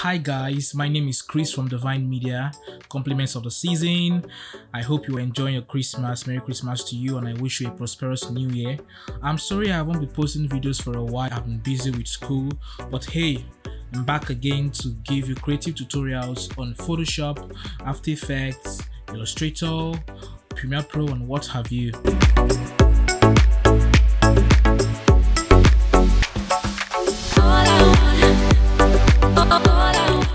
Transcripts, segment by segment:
Hi guys, my name is Chris from Divine Media. Compliments of the season. I hope you're enjoying your Christmas. Merry Christmas to you, and I wish you a prosperous new year. I'm sorry I haven't been posting videos for a while. I've been busy with school, but hey, I'm back again to give you creative tutorials on Photoshop, After Effects, Illustrator, Premiere Pro, and what have you.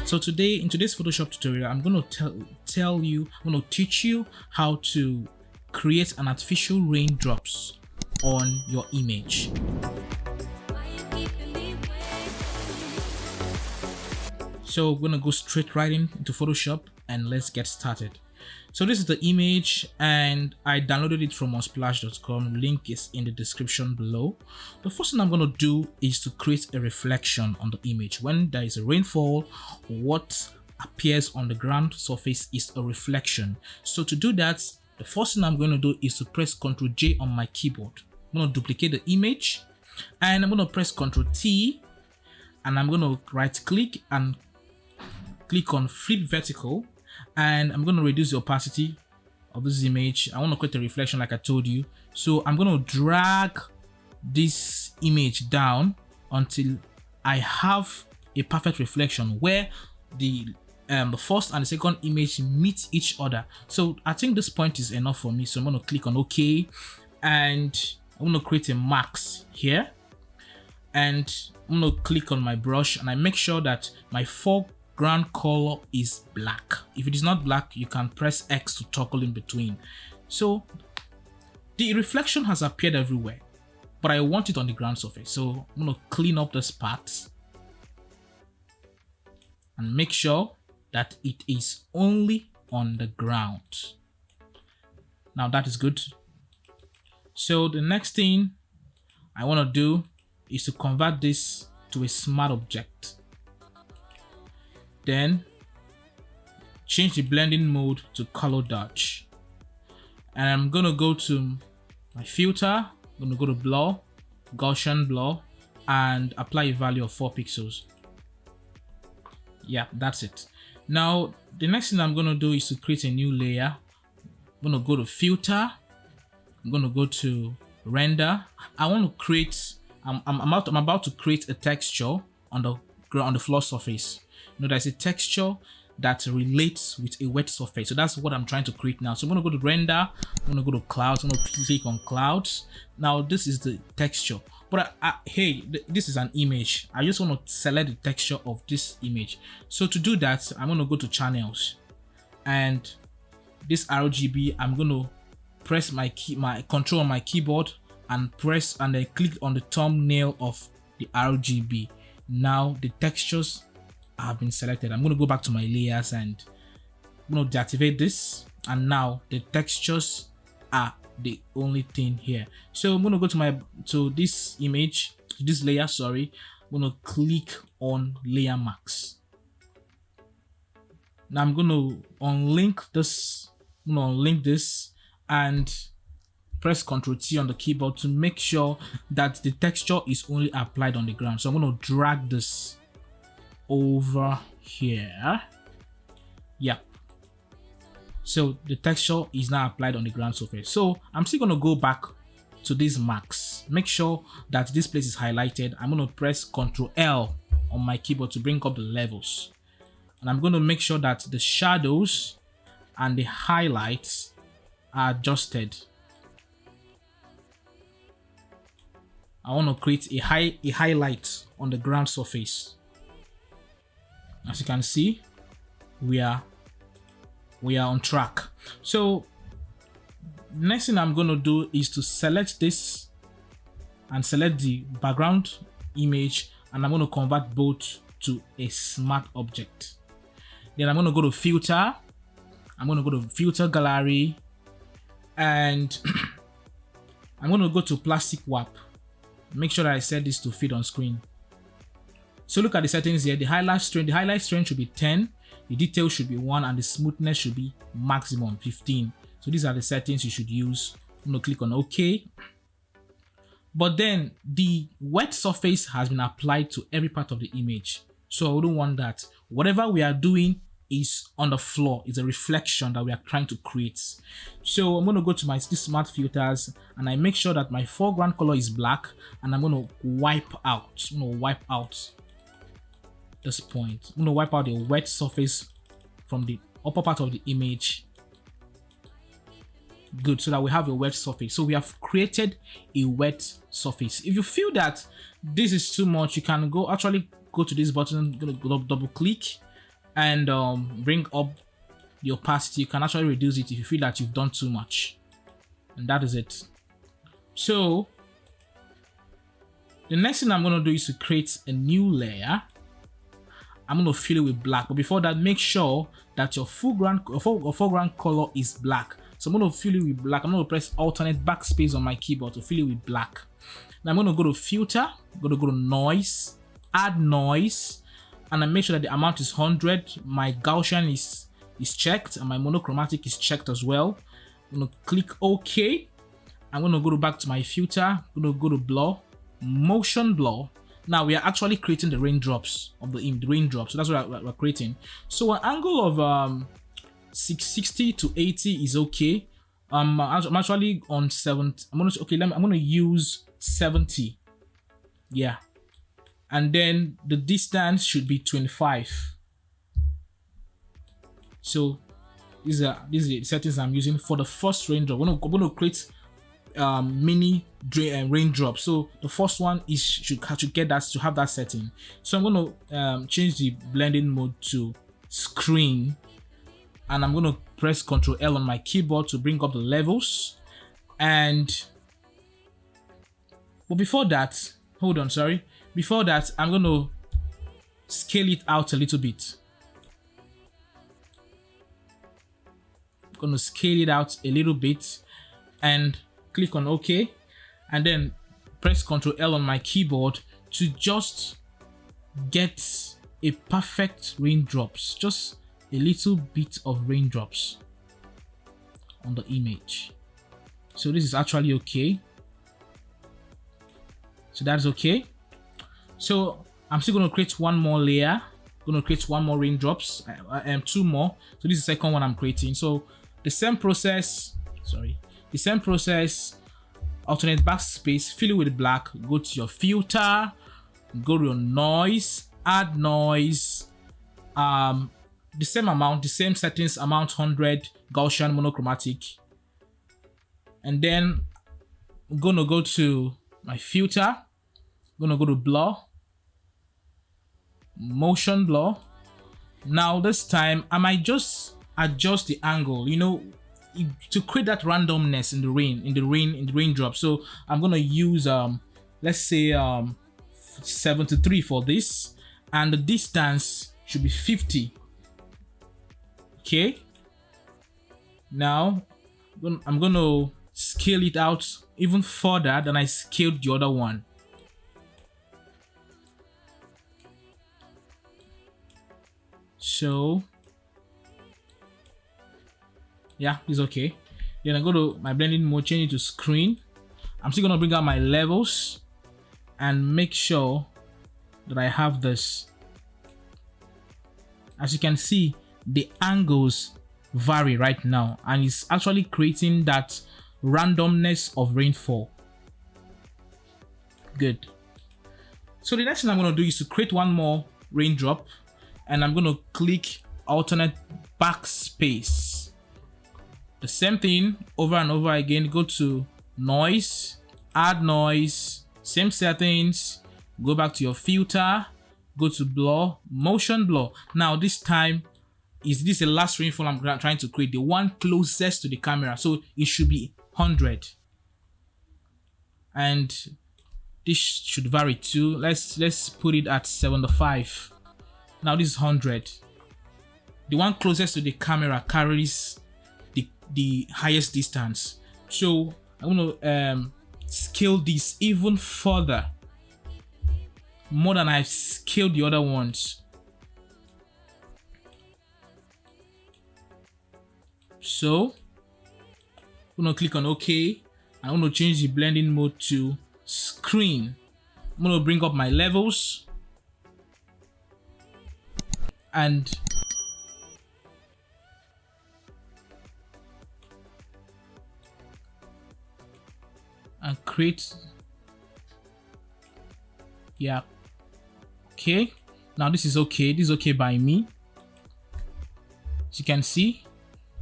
So today, in today's Photoshop tutorial, I'm going to teach you how to create an artificial raindrops on your image. So we're going to go straight right into Photoshop and let's get started. So this is the image and I downloaded it from Unsplash.com. Link is in the description below. The first thing I'm going to do is to create a reflection on the image. When there is a rainfall, what appears on the ground surface is a reflection. So to do that, the first thing I'm going to do is to press Ctrl J on my keyboard. I'm going to duplicate the image and I'm going to press Ctrl T and I'm going to right click and click on flip vertical. And I'm going to reduce the opacity of this image. I want to create a reflection like I told you. So I'm going to drag this image down until I have a perfect reflection where the first and the second image meet each other. So I think this point is enough for me. So I'm going to click on OK and I'm going to create a max here. And I'm going to click on my brush and I make sure that my foreground color is black. If it is not black, you can press X to toggle in between. So the reflection has appeared everywhere, but I want it on the ground surface. So I'm going to clean up this part and make sure that it is only on the ground. Now that is good. So the next thing I want to do is to convert this to a smart object. Then change the blending mode to color dodge. And I'm going to go to my filter. I'm going to go to blur, Gaussian blur, and apply a value of 4 pixels. Yeah, that's it. Now, the next thing I'm going to do is to create a new layer. I'm going to go to filter. I'm going to go to render. I want to create, I'm about to create a texture on the floor surface. You know, there's a texture that relates with a wet surface. So that's what I'm trying to create now. So I'm going to go to render. I'm going to go to clouds. I'm going to click on clouds. Now this is the texture. But hey, this is an image. I just want to select the texture of this image. So to do that, I'm going to go to channels. And this RGB, I'm going to press my control on my keyboard and press and then click on the thumbnail of the RGB. Now the textures have been selected. I'm going to go back to my layers and I'm going to deactivate this, and now the textures are the only thing here. So I'm going to go to this image, this layer, sorry. I'm going to click on layer max. Now I'm going to unlink this. I'm going to unlink this and press Ctrl T on the keyboard to make sure that the texture is only applied on the ground. So I'm going to drag this over here. Yep. So the texture is now applied on the ground surface. So I'm still going to go back to this max. Make sure that this place is highlighted. I'm going to press Ctrl L on my keyboard to bring up the levels. And I'm going to make sure that the shadows and the highlights are adjusted. I want to create a highlight on the ground surface. As you can see, we are on track. So next thing I'm going to do is to select this and select the background image, and I'm going to convert both to a smart object. Then I'm going to go to filter. I'm going to go to filter gallery and I'm going to go to plastic warp. Make sure that I set this to fit on screen. So look at the settings here. The highlight strength should be 10, the detail should be 1, and the smoothness should be maximum 15. So these are the settings you should use. I'm going to click on OK. But then the wet surface has been applied to every part of the image. So I wouldn't want that. whatever we are doing is on the floor. It's a reflection that we are trying to create. So I'm going to go to my smart filters and I make sure that my foreground color is black, and I'm going to wipe out. I'm going to wipe out this point. I'm going to wipe out the wet surface from the upper part of the image. Good, so that we have a wet surface. So we have created a wet surface. If you feel that this is too much, you can actually go to this button, double click, and bring up the opacity. You can actually reduce it if you feel that you've done too much, and that is it. So the next thing I'm going to do is to create a new layer. I'm going to fill it with black, but before that, make sure that your foreground color is black. So I'm going to fill it with black. I'm going to press alternate backspace on my keyboard to fill it with black. Now I'm going to go to filter, I'm going to go to noise, add noise, and I make sure that the amount is 100. My Gaussian is checked and my monochromatic is checked as well. I'm going to click OK. I'm going to go back to my filter. I'm going to go to blur, motion blur. Now we are actually creating the raindrops of the raindrops. So that's what we're creating. So an angle of 660 to 80 is okay. I'm actually on 70. I'm gonna use 70. Yeah, and then the distance should be 25. So these are the settings I'm using for the first raindrop. I'm gonna create mini raindrops. So the first one is should get that to have that setting. So I'm gonna change the blending mode to screen, and I'm gonna press Ctrl L on my keyboard to bring up the levels. But before that, before that, I'm gonna scale it out a little bit. I'm gonna scale it out a little bit and click on OK, and then press Ctrl L on my keyboard to just get a perfect raindrops, just a little bit of raindrops on the image. So this is actually okay. So that's okay. So I'm still going to create one more layer. I'm going to create one more raindrops, two more. So this is the second one I'm creating. So the same process, alternate backspace, fill it with black, go to your filter, go to your noise, add noise, the same amount, the same settings, amount 100, Gaussian, monochromatic. And then I'm gonna go to my filter, I'm gonna go to blur, motion blur. Now this time I might just adjust the angle, to create that randomness in the raindrop. So I'm gonna use let's say 73 for this, and the distance should be 50. Okay, now I'm gonna scale it out even further than I scaled the other one. So yeah, it's okay. Then I go to my blending mode, change it to screen. I'm still gonna bring out my levels and make sure that I have this. As you can see, the angles vary right now, and it's actually creating that randomness of rainfall. Good. So the next thing I'm going to do is to create one more raindrop, and I'm going to click alternate backspace. The same thing over and over again. Go to noise, add noise, same settings, go back to your filter, go to blur, motion blur. Now this time, is this the last rainfall I'm trying to create, the one closest to the camera, so it should be 100, and this should vary too. Let's put it at 75. Now this is 100. The one closest to the camera carries the highest distance, so I'm gonna scale this even further, more than I've scaled the other ones. So I'm gonna click on OK. I'm gonna change the blending mode to screen. I'm gonna bring up my levels, and create. Yeah, okay, now this is okay. This is okay by me. As you can see,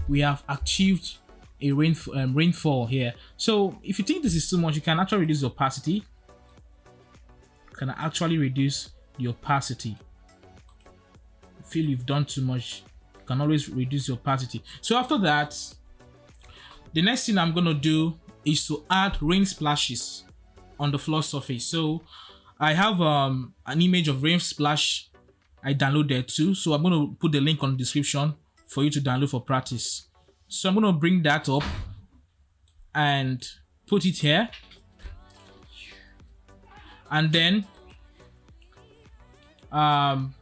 we have achieved a rainfall here. So if you think this is too much, you can actually reduce the opacity. You can actually reduce the opacity. If you feel you've done too much, you can always reduce the opacity. So after that, the next thing I'm gonna do is to add rain splashes on the floor surface. So I have an image of rain splash I downloaded too. So I'm gonna put the link on the description for you to download for practice. So I'm gonna bring that up and put it here, and then I'm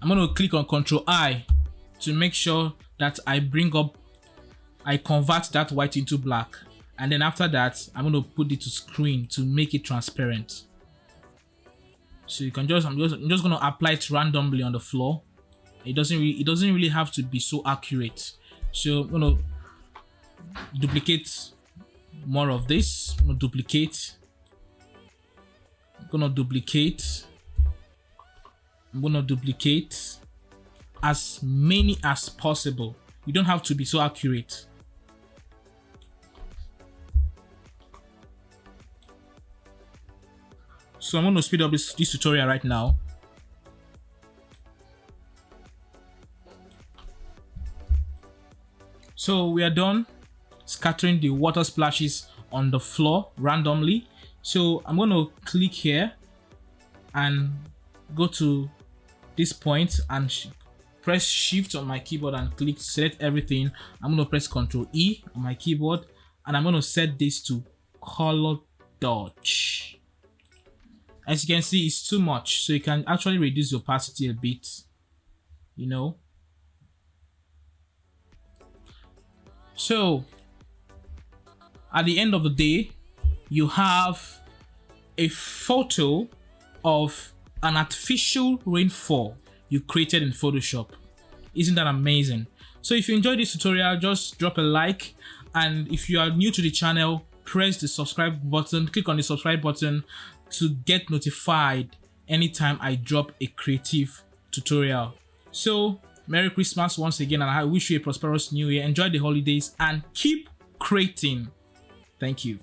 gonna click on Ctrl+I to make sure that I convert that white into black, and then after that I'm gonna put it to screen to make it transparent. So you can I'm just gonna apply it randomly on the floor. It doesn't really have to be so accurate. So I'm gonna duplicate more of this. I'm gonna duplicate. I'm gonna duplicate as many as possible. You don't have to be so accurate. So I'm going to speed up this tutorial right now. So we are done scattering the water splashes on the floor randomly. So I'm going to click here and go to this point and press shift on my keyboard and select everything. I'm going to press Ctrl+E on my keyboard, and I'm going to set this to color dodge. As you can see, it's too much, so you can actually reduce the opacity a bit, you know. So at the end of the day, you have a photo of an artificial rainfall you created in Photoshop. Isn't that amazing? So if you enjoyed this tutorial, just drop a like, and if you are new to the channel, press the subscribe button, click on the subscribe button to get notified anytime I drop a creative tutorial. So Merry Christmas once again, and I wish you a prosperous new year. Enjoy the holidays and keep creating. Thank you.